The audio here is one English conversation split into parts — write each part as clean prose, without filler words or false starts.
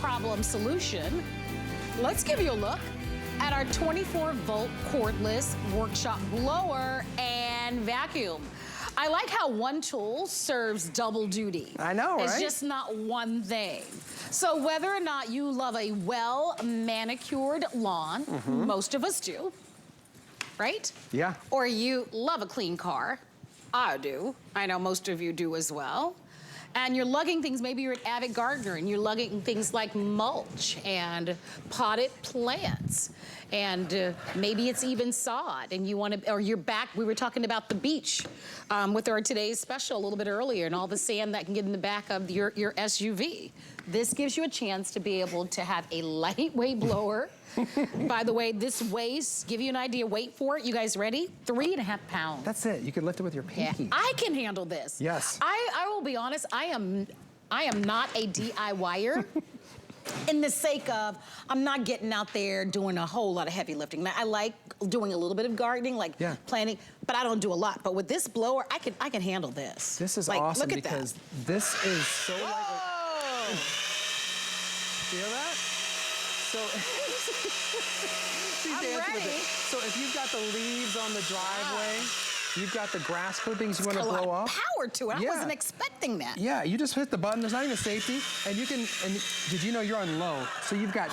problem solution, let's give you a look at our 24-volt cordless workshop blower and vacuum. I like how one tool serves double duty. I know, right? It's just not one thing. So whether or not you love a well-manicured lawn, most of us do, right? Yeah. Or you love a clean car, I do. I know most of you do as well. And you're lugging things, maybe you're an avid gardener and you're lugging things like mulch and potted plants. And maybe it's even sod and you want to, or you're back, we were talking about the beach with our today's special a little bit earlier and all the sand that can get in the back of your SUV. This gives you a chance to be able to have a lightweight blower. By the way, this weighs, give you an idea, weight for it, you guys ready? 3.5 pounds. That's it, you can lift it with your pinky. Yeah. I can handle this. Yes. I will be honest, I am not a DIYer. In the sake of, I'm not getting out there doing a whole lot of heavy lifting. Now, I like doing a little bit of gardening, like planting, but I don't do a lot. But with this blower, I can handle this. This is like, awesome look at because that. this is so lightweight. Feel that? So, I'm ready. So if you've got the leaves on the driveway, you've got the grass clippings you want to blow off. Power to it. I wasn't expecting that. Yeah, you just hit the button. There's not even safety, and you can. And did you know you're on low? So you've got.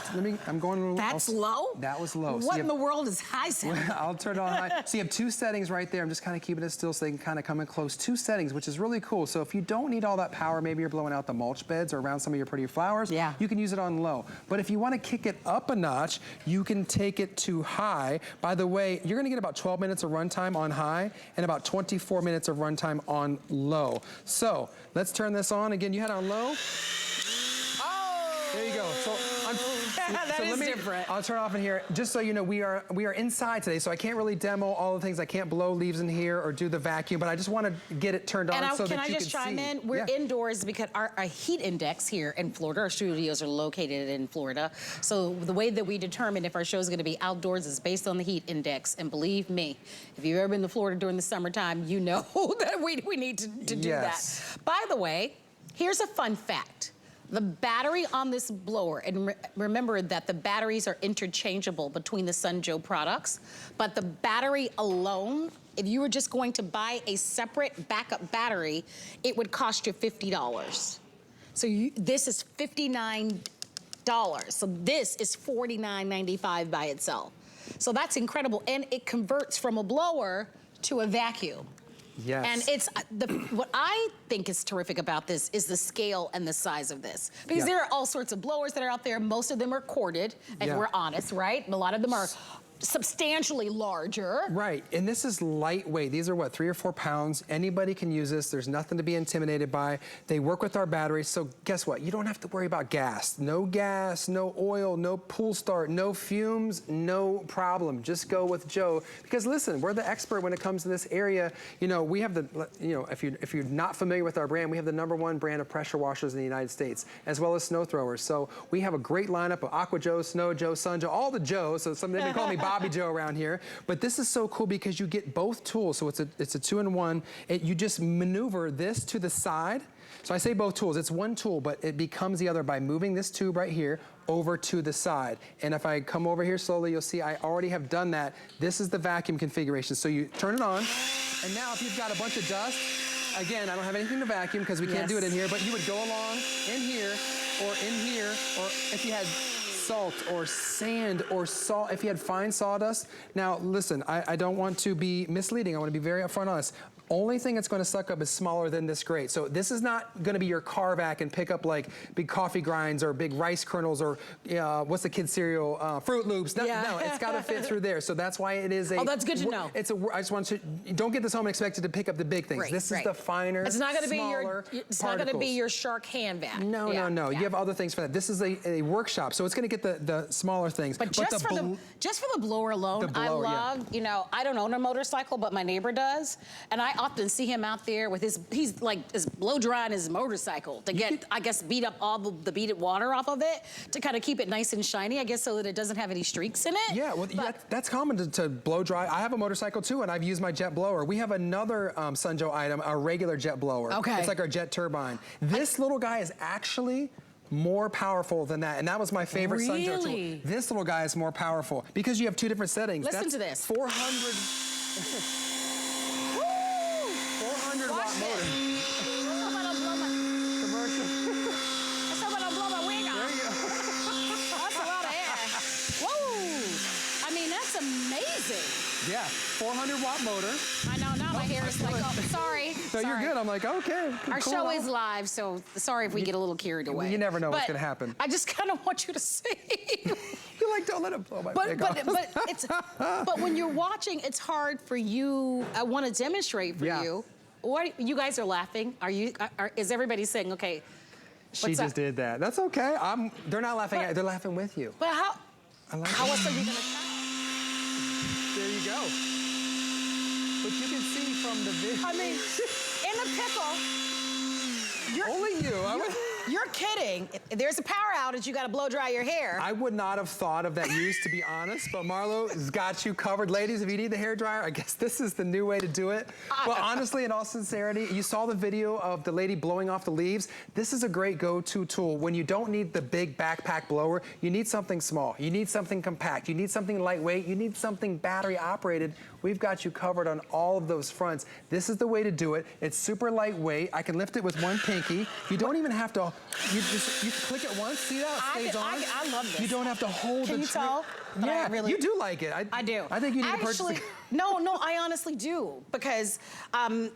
I'm going to. That's low. That was low. What in the world is high setting? I'll turn it on high. So you have 2 settings right there. I'm just kind of keeping it still so they can kind of come in close. 2 settings, which is really cool. So if you don't need all that power, maybe you're blowing out the mulch beds or around some of your pretty flowers. Yeah. You can use it on low. But if you want to kick it up a notch, you can take it to high. By the way, you're going to get about 12 minutes of runtime on high and about 24 minutes of runtime on low. So let's turn this on. Again, you had on low. Oh! There you go. So that is different. I'll turn off in here. Just so you know, we are inside today, so I can't really demo all the things. I can't blow leaves in here or do the vacuum, but I just want to get it turned on so that you can see. Can I just chime in? We're indoors because our heat index here in Florida, our studios are located in Florida. So the way that we determine if our show is going to be outdoors is based on the heat index. And believe me, if you've ever been to Florida during the summertime, you know that we need to do that. By the way, here's a fun fact. The battery on this blower, and remember that the batteries are interchangeable between the Sunjoe products, but the battery alone, if you were just going to buy a separate backup battery, it would cost you $50. So this is $59. So this is $49.95 by itself. So that's incredible, and it converts from a blower to a vacuum. Yes. And it's what I think is terrific about this is the scale and the size of this. Because there are all sorts of blowers that are out there. Most of them are corded, if we're honest, right? A lot of them are substantially larger. Right, and this is lightweight. These are what, 3 or 4 pounds. Anybody can use this. There's nothing to be intimidated by. They work with our batteries, so guess what? You don't have to worry about gas. No gas, no oil, no pool start, no fumes, no problem. Just go with Joe. Because listen, we're the expert when it comes to this area. You know, we have the, you know, if you're not familiar with our brand, we have the #1 brand of pressure washers in the United States, as well as snow throwers. So we have a great lineup of Aqua Joe, Snow Joe, Sun Joe, all the Joes. So they've been calling me Bobby Joe around here, but this is so cool because you get both tools. So it's a 2-in-1. You just maneuver this to the side. So I say both tools. It's one tool, but it becomes the other by moving this tube right here over to the side. And if I come over here slowly, you'll see I already have done that. This is the vacuum configuration. So you turn it on, and now if you've got a bunch of dust, again, I don't have anything to vacuum because we can't do it in here, but you would go along in here, or if you had salt or sand or salt, if you had fine sawdust. Now listen, I don't want to be misleading. I want to be very upfront honest. Only thing it's going to suck up is smaller than this grate. So this is not going to be your car vac and pick up like big coffee grinds or big rice kernels or what's the kid's cereal, Fruit Loops. No, no, it's got to fit through there. So that's why it is a. Oh, that's good to know. It's a. I just want to. Don't get this home and expect it to pick up the big things. This is the finer, it's not going to be your. It's not going to be your Shark hand vac. No, no, no. You have other things for that. This is a workshop, so it's going to get the smaller things. But just for the blower alone, I love. You know, I don't own a motorcycle, but my neighbor does, and I often see him out there with he's blow drying his motorcycle to get, I guess, beat up all the beaded water off of it to kind of keep it nice and shiny, I guess, so that it doesn't have any streaks in it. Yeah, well, that's common to blow dry. I have a motorcycle too, and I've used my jet blower. We have another Sunjoe item, a regular jet blower. Okay. It's like our jet turbine. This little guy is actually more powerful than that. And that was my favorite Sunjoe tool. Really? This little guy is more powerful because you have two different settings. Listen That's to this. 400 Watch watt motor. this. That's how I don't blow my, Commercial. that's how I don't blow my wig off. There you go. That's a lot of air. Whoa! I mean, that's amazing. Yeah, 400 watt motor. I know, now my hair is like, oh, sorry. No, you're good. I'm like, okay. Our cool. show is live, so sorry if we get a little carried away. You never know what's But gonna happen. I just kind of want you to see. You're like, don't let it blow my wig off. But when you're watching, it's hard for you. I want to demonstrate for you. What you guys are laughing? Is everybody saying, okay? She just did that. That's okay. They're not laughing at you. They're laughing with you. But how else are you gonna tell? There you go. But you can see from the video. I mean, in a pickle. Only you. You're kidding. If there's a power outage, you got to blow dry your hair. I would not have thought of that use, to be honest, but Marlo has got you covered. Ladies, if you need the hair dryer, I guess this is the new way to do it. But honestly, in all sincerity, you saw the video of the lady blowing off the leaves. This is a great go-to tool. When you don't need the big backpack blower, you need something small. You need something compact. You need something lightweight. You need something battery operated. We've got you covered on all of those fronts. This is the way to do it. It's super lightweight. I can lift it with one pinky. You don't even have to, you click it once, see that? It stays on. I love this. You don't have to hold Can the you tell? Yeah, really, you do like it. I do. I think you need to purchase it. No, I honestly do, because I'm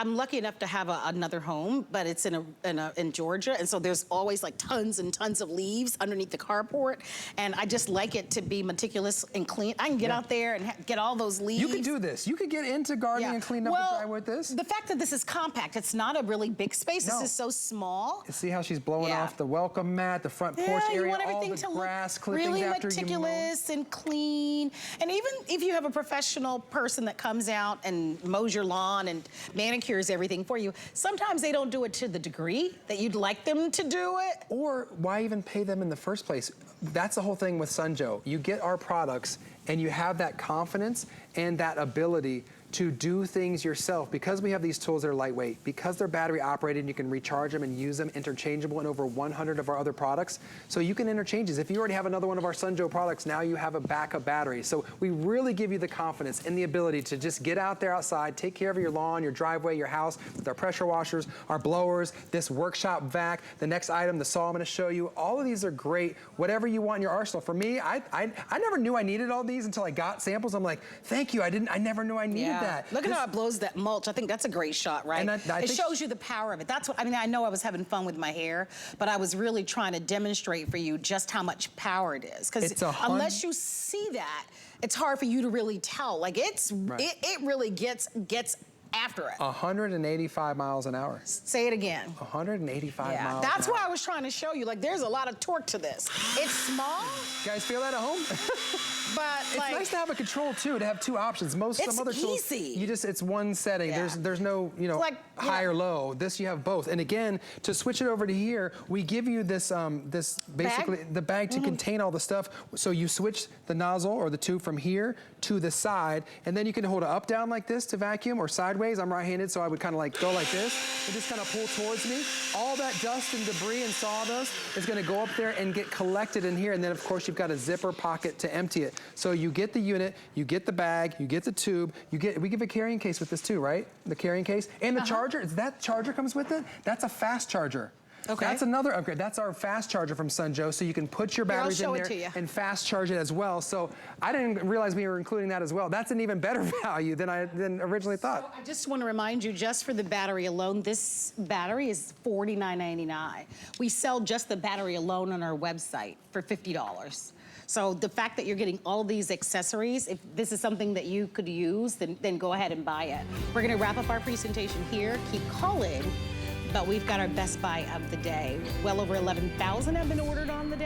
lucky enough to have another home, but it's in Georgia, and so there's always like tons and tons of leaves underneath the carport, and I just like it to be meticulous and clean. I can get out there and get all those leaves. You could do this. You could get into gardening and clean up the driveway with this. The fact that this is compact, it's not a really big space. This is so small. See how she's blowing off the welcome mat, the front porch area, you want all everything the to grass look clippings really after meticulous and clean. And even if you have a professional person that comes out and mows your lawn and manicures everything for you, sometimes they don't do it to the degree that you'd like them to do it. Or why even pay them in the first place? That's the whole thing with Sunjoe. You get our products and you have that confidence and that ability to do things yourself. Because we have these tools that are lightweight, because they're battery operated, and you can recharge them and use them interchangeable in over 100 of our other products. So you can interchange this. If you already have another one of our Sunjoe products, now you have a backup battery. So we really give you the confidence and the ability to just get out there outside, take care of your lawn, your driveway, your house, with our pressure washers, our blowers, this workshop vac, the next item, the saw I'm gonna show you. All of these are great, whatever you want in your arsenal. For me, I never knew I needed all these until I got samples. I'm like, thank you, I never knew I needed that. Look at how it blows that mulch. I think that's a great shot, right? And it shows you the power of it. That's what, I mean, I know I was having fun with my hair, but I was really trying to demonstrate for you just how much power it is. Because unless you see that, it's hard for you to really tell. Like it really gets after it. 185 miles an hour. Say it again. 185 miles an hour. That's why I was trying to show you, like, there's a lot of torque to this. It's small. You guys feel that at home? But it's nice to have a control too, to have two options. Some other tools, it's one setting. There's no, high or low. This you have both. And again, to switch it over to here, we give you this basically the bag to contain all the stuff. So you switch the nozzle or the tube from here to the side, and then you can hold it up down like this to vacuum, or sideways. I'm right-handed, so I would kind of like go like this and just kind of pull towards me. All that dust and debris and sawdust is going to go up there and get collected in here, and then of course you've got a zipper pocket to empty it. So you get the unit, you get the bag, you get the tube, we give a carrying case with this too, right? The carrying case and the charger. That charger comes with it. That's a fast charger. Okay. That's another upgrade. That's our fast charger from Sunjoe, so you can put your batteries in there and fast charge it as well. So I didn't realize we were including that as well. That's an even better value than I originally thought. So I just want to remind you, just for the battery alone, this battery is $49.99. We sell just the battery alone on our website for $50. So the fact that you're getting all these accessories, if this is something that you could use, then go ahead and buy it. We're going to wrap up our presentation here. Keep calling. But we've got our best buy of the day. Well over 11,000 have been ordered on the day.